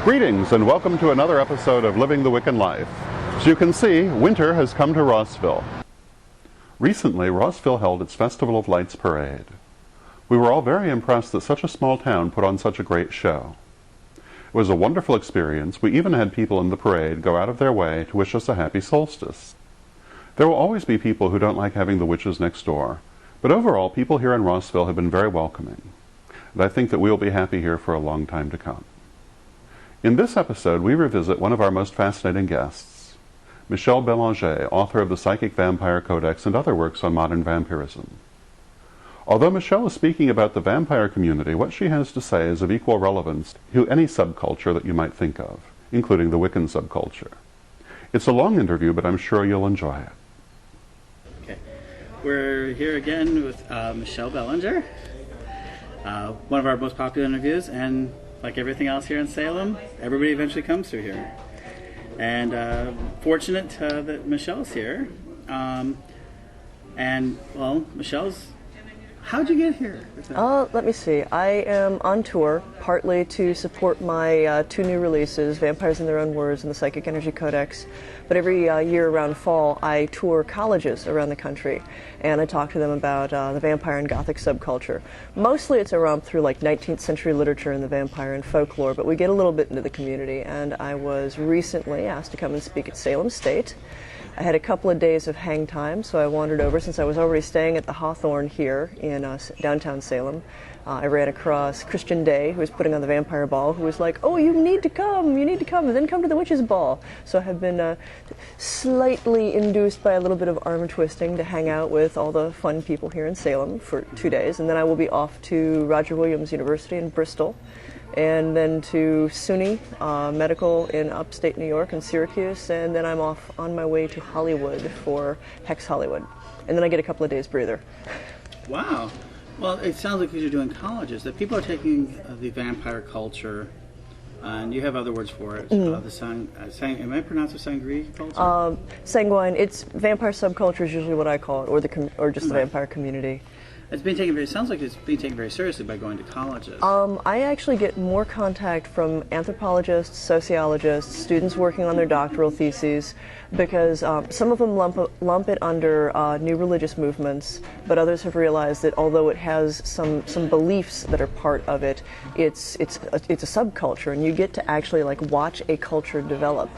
Greetings and welcome to another episode of Living the Wiccan Life. As you can see, winter has come to Rossville. Recently, Rossville held its Festival of Lights parade. We were all very impressed that such a small town put on such a great show. It was a wonderful experience. We even had people in the parade go out of their way to wish us a happy solstice. There will always be people who don't like having the witches next door, but overall, people here in Rossville have been very welcoming. And I think that we will be happy here for a long time to come. In this episode, we revisit one of our most fascinating guests, Michelle Belanger, author of the Psychic Vampire Codex and other works on modern vampirism. Although Michelle is speaking about the vampire community, what she has to say is of equal relevance to any subculture that you might think of, including the Wiccan subculture. It's a long interview, but I'm sure you'll enjoy it. Okay, we're here again with Michelle Belanger, one of our most popular interviews, and like everything else here in Salem, everybody eventually comes through here. And fortunate that Michelle's here. And, well, how'd you get here? Let me see. I am on tour, partly to support my two new releases, Vampires in Their Own Words and the Psychic Energy Codex. But every year around fall, I tour colleges around the country, and I talk to them about the vampire and gothic subculture. Mostly it's a romp through like 19th century literature and the vampire and folklore, but we get a little bit into the community, and I was recently asked to come and speak at Salem State. I had a couple of days of hang time, so I wandered over since I was already staying at the Hawthorne here in downtown Salem. I ran across Christian Day, who was putting on the Vampire Ball, who was like, "Oh, you need to come, and then come to the Witches' Ball." So I have been slightly induced by a little bit of arm twisting to hang out with all the fun people here in Salem for 2 days, and then I will be off to Roger Williams University in Bristol, and then to SUNY Medical in upstate New York and Syracuse, and then I'm off on my way to Hollywood for Hex Hollywood. And then I get a couple of days breather. Wow. Well, it sounds like you're doing colleges, that people are taking the vampire culture, and you have other words for it, am I pronounced it sangria culture? Sanguine, it's vampire subculture is usually what I call it, or just the vampire community. It sounds like it's being taken very seriously by going to colleges. I actually get more contact from anthropologists, sociologists, students working on their doctoral theses, because some of them lump it under new religious movements, but others have realized that although it has some beliefs that are part of it, it's a subculture, and you get to actually like watch a culture develop.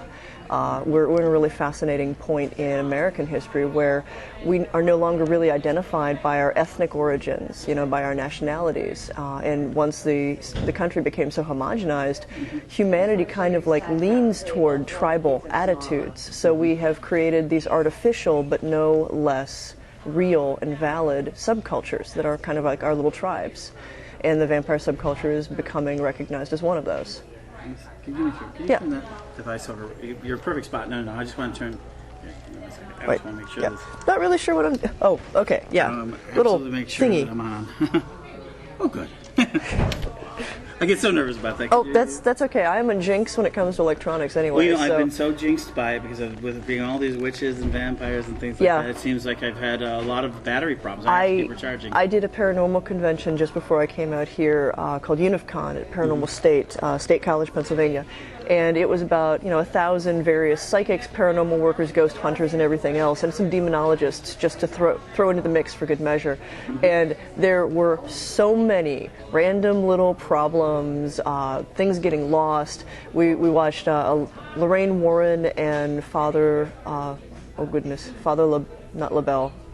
We're in a really fascinating point in American history where we are no longer really identified by our ethnic origins, by our nationalities. And once the country became so homogenized, humanity kind of like leans toward tribal attitudes. So we have created these artificial but no less real and valid subcultures that are kind of like our little tribes. And the vampire subculture is becoming recognized as one of those. Can you turn that device over? You're a perfect spot. No, I just want to turn. I just want to make sure. Not really sure what I'm. Oh, okay, yeah. Little make sure thingy. That I'm on. Oh, good. I get so nervous about that. Oh, that's okay. I am a jinx when it comes to electronics anyway. Well, I've been so jinxed by it because with being all these witches and vampires and things like that. It seems like I've had a lot of battery problems. I have to keep recharging. I did a paranormal convention just before I came out here called UNIFCon at Paranormal State College, Pennsylvania. And it was about 1,000 various psychics, paranormal workers, ghost hunters, and everything else, and some demonologists just to throw into the mix for good measure. And there were so many random little problems, things getting lost. We watched Lorraine Warren and Father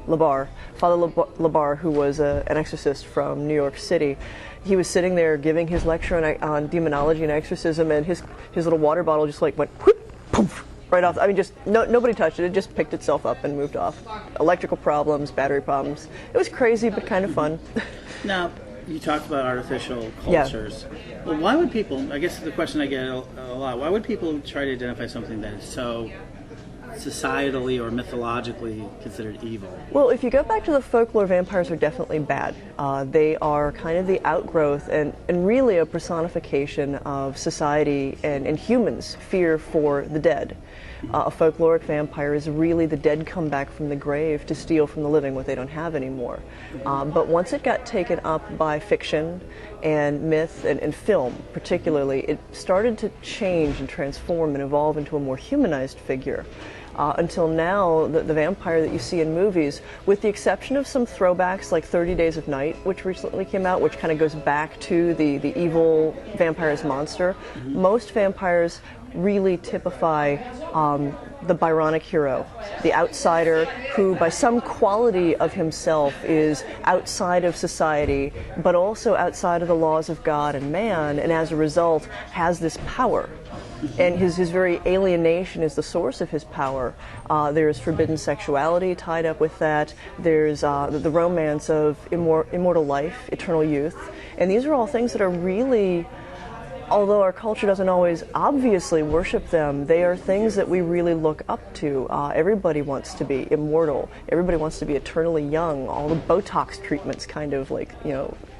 Labar, who was an exorcist from New York City. He was sitting there giving his lecture on demonology and exorcism, and his little water bottle just like went whoop, poof, right off. I mean, just nobody touched it. It just picked itself up and moved off. Electrical problems, battery problems. It was crazy, but kind of fun. Now, you talked about artificial cultures. Yeah. Well, why would people, I guess the question I get a lot, why would people try to identify something that is so societally or mythologically considered evil? Well, if you go back to the folklore, vampires are definitely bad. They are kind of the outgrowth and really a personification of society and humans' fear for the dead. A folkloric vampire is really the dead come back from the grave to steal from the living what they don't have anymore. But once it got taken up by fiction and myth and film particularly, it started to change and transform and evolve into a more humanized figure. Until now, the vampire that you see in movies, with the exception of some throwbacks like 30 Days of Night, which recently came out, which kind of goes back to the evil vampire as monster, most vampires really typify the Byronic hero, the outsider who by some quality of himself is outside of society, but also outside of the laws of God and man, and as a result has this power. And his very alienation is the source of his power. There's forbidden sexuality tied up with that. There's the romance of immortal life, eternal youth. And these are all things that are really, although our culture doesn't always obviously worship them, they are things that we really look up to. Everybody wants to be immortal. Everybody wants to be eternally young. All the Botox treatments kind of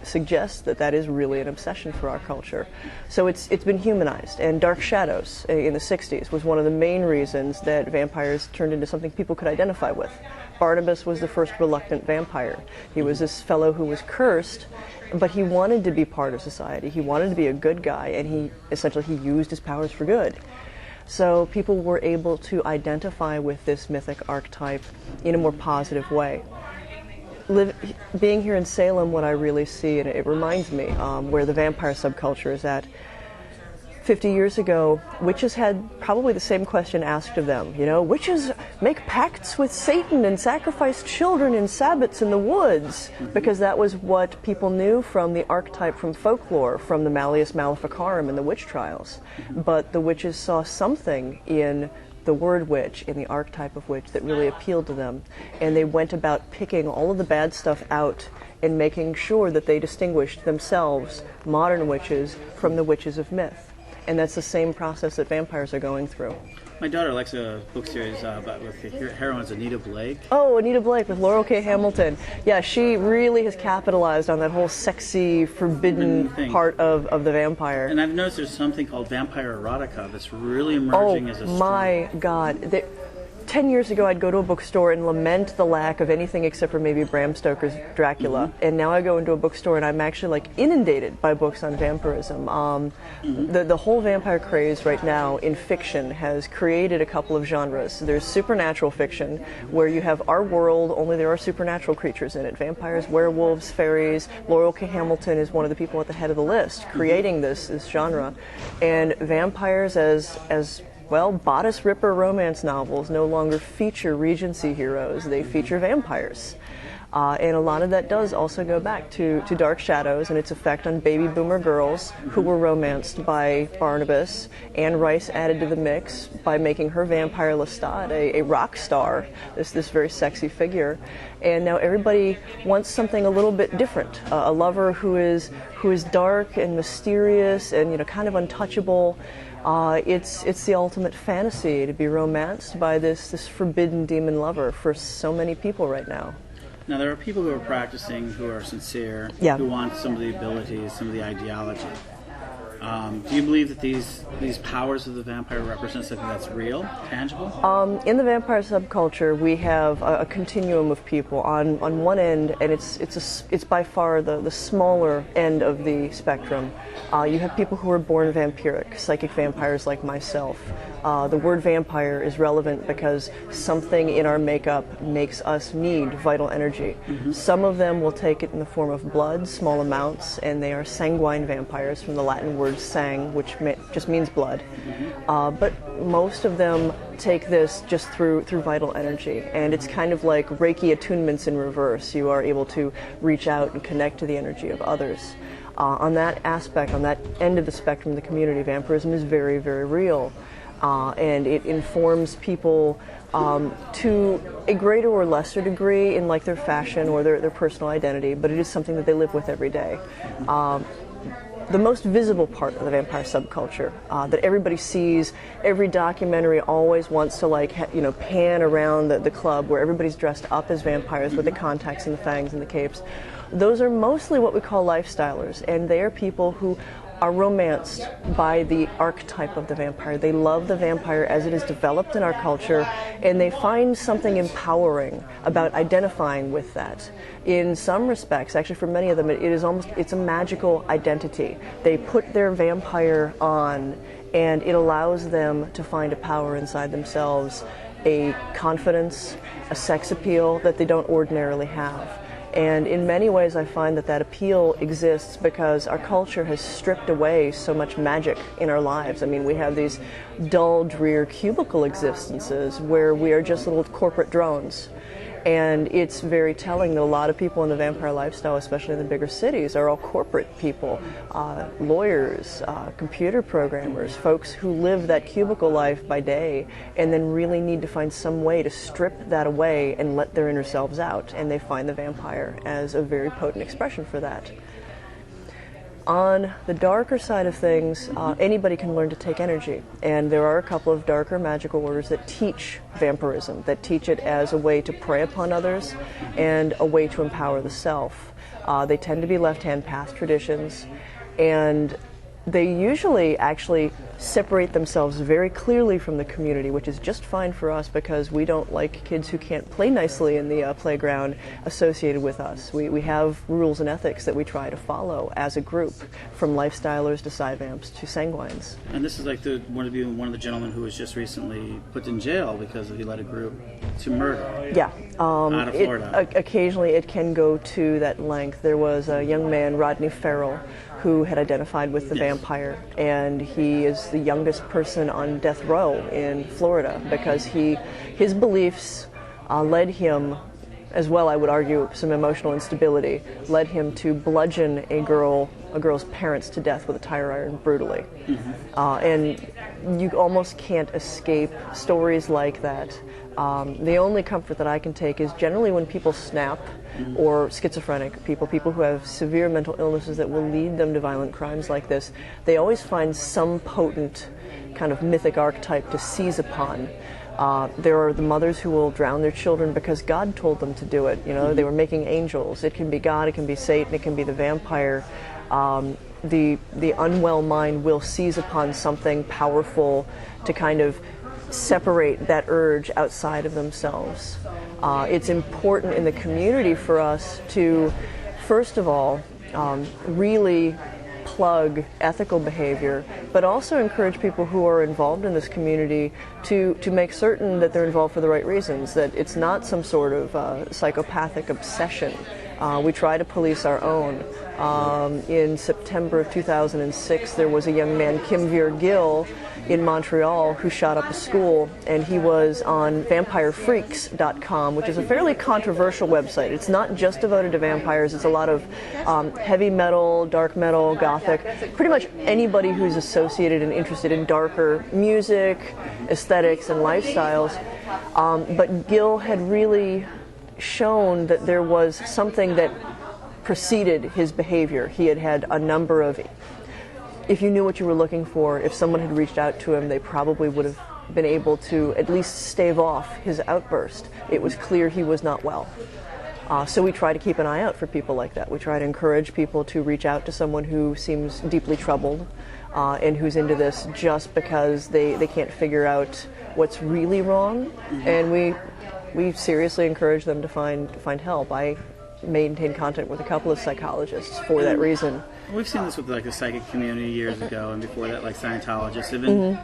suggest that is really an obsession for our culture. So it's been humanized. And Dark Shadows in the 60s was one of the main reasons that vampires turned into something people could identify with. Barnabas was the first reluctant vampire. He was this fellow who was cursed, but he wanted to be part of society. He wanted to be a good guy, and he used his powers for good. So people were able to identify with this mythic archetype in a more positive way. Being here in Salem, what I really see, and it reminds me where the vampire subculture is at. 50 years ago, witches had probably the same question asked of them. Witches make pacts with Satan and sacrifice children in sabbats in the woods, because that was what people knew from the archetype from folklore, from the Malleus Maleficarum and the witch trials. But the witches saw something in the word witch, in the archetype of witch, that really appealed to them. And they went about picking all of the bad stuff out and making sure that they distinguished themselves, modern witches, from the witches of myth. And that's the same process that vampires are going through. My daughter likes a book series with the heroines Anita Blake. Oh, Anita Blake with Laurel K. Hamilton. Yeah, she really has capitalized on that whole sexy, forbidden part of the vampire. And I've noticed there's something called vampire erotica that's really emerging as a Oh my God. 10 years ago, I'd go to a bookstore and lament the lack of anything except for maybe Bram Stoker's Dracula. And now I go into a bookstore and I'm actually inundated by books on vampirism. The whole vampire craze right now in fiction has created a couple of genres. There's supernatural fiction, where you have our world, only there are supernatural creatures in it. Vampires, werewolves, fairies. Laurel K. Hamilton is one of the people at the head of the list creating this genre. And vampires as bodice ripper romance novels no longer feature Regency heroes, they feature vampires. And a lot of that does also go back to Dark Shadows and its effect on baby boomer girls who were romanced by Barnabas. Anne Rice added to the mix by making her vampire Lestat a rock star, this very sexy figure. And now everybody wants something a little bit different, a lover who is dark and mysterious and kind of untouchable. It's the ultimate fantasy to be romanced by this forbidden demon lover for so many people right now. Now, there are people who are practicing, who are sincere, who want some of the abilities, some of the ideology. Do you believe that these powers of the vampire represent something that's real, tangible? In the vampire subculture, we have a continuum of people. On one end, and it's by far the smaller end of the spectrum, you have people who are born vampiric, psychic vampires like myself. The word vampire is relevant because something in our makeup makes us need vital energy. Some of them will take it in the form of blood, small amounts, and they are sanguine vampires from the Latin word sang, which just means blood. But most of them take this just through vital energy, and it's kind of like Reiki attunements in reverse. You are able to reach out and connect to the energy of others. On that aspect, on that end of the spectrum of the community, vampirism is very, very real. And it informs people to a greater or lesser degree in their fashion or their personal identity, but it is something that they live with every day. The most visible part of the vampire subculture that everybody sees, every documentary always wants to pan around the club where everybody's dressed up as vampires with the contacts and the fangs and the capes. Those are mostly what we call lifestylers, and they are people who are romanced by the archetype of the vampire. They love the vampire as it is developed in our culture, and they find something empowering about identifying with that. In some respects, actually for many of them, it's a magical identity. They put their vampire on, and it allows them to find a power inside themselves, a confidence, a sex appeal that they don't ordinarily have. And in many ways I find that appeal exists because our culture has stripped away so much magic in our lives. I mean, we have these dull, drear cubicle existences where we are just little corporate drones. And it's very telling that a lot of people in the vampire lifestyle, especially in the bigger cities, are all corporate people, lawyers, computer programmers, folks who live that cubicle life by day and then really need to find some way to strip that away and let their inner selves out. And they find the vampire as a very potent expression for that. On the darker side of things, anybody can learn to take energy, and there are a couple of darker magical orders that teach vampirism, that teach it as a way to prey upon others and a way to empower the self. They tend to be left-hand path traditions, and they usually actually separate themselves very clearly from the community, which is just fine for us because we don't like kids who can't play nicely in the playground associated with us. We have rules and ethics that we try to follow as a group, from lifestylers to psyvamps to sanguines. And this is like one of the gentlemen who was just recently put in jail because he led a group to murder. Yeah. Out of Florida. Occasionally it can go to that length. There was a young man, Rodney Farrell, who had identified with the vampire, and he is the youngest person on death row in Florida because his beliefs led him, as well I would argue some emotional instability, led him to bludgeon a girl's parents to death with a tire iron brutally. And you almost can't escape stories like that. The only comfort that I can take is generally when people snap, or schizophrenic people who have severe mental illnesses that will lead them to violent crimes like this, they always find some potent kind of mythic archetype to seize upon. There are the mothers who will drown their children because God told them to do it. You know, they were making angels. It can be God, it can be Satan, it can be the vampire. The unwell mind will seize upon something powerful to kind of separate that urge outside of themselves. It's important in the community for us to, first of all, really plug ethical behavior, but also encourage people who are involved in this community to make certain that they're involved for the right reasons, that it's not some sort of psychopathic obsession. We try to police our own. In September of 2006, there was a young man, Kim Veer-Gill, in Montreal, who shot up a school, and he was on vampirefreaks.com, which is a fairly controversial website. It's not just devoted to vampires, it's a lot of heavy metal, dark metal, gothic, pretty much anybody who's associated and interested in darker music, aesthetics, and lifestyles. But Gill had really shown that there was something that preceded his behavior. He had had a number of, if you knew what you were looking for, if someone had reached out to him, they probably would have been able to at least stave off his outburst. It was clear he was not well. So we try to keep an eye out for people like that. We try to encourage people to reach out to someone who seems deeply troubled and who's into this just because they can't figure out what's really wrong. And we seriously encourage them to find help. I maintain contact with a couple of psychologists for that reason. We've seen this with like the psychic community years ago, and before that, like Scientologists. Even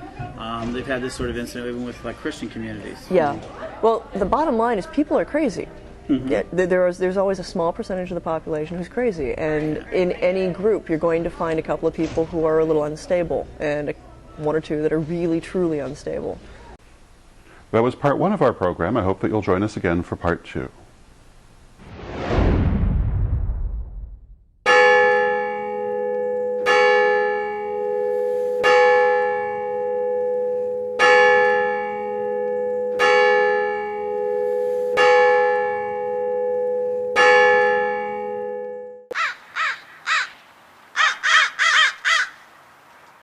they've had this sort of incident even with like Christian communities. Yeah. Well, the bottom line is people are crazy. Yeah, there's always a small percentage of the population who's crazy, and in any group, you're going to find a couple of people who are a little unstable, and one or two that are really truly unstable. That was part 1 of our program. I hope that you'll join us again for part 2.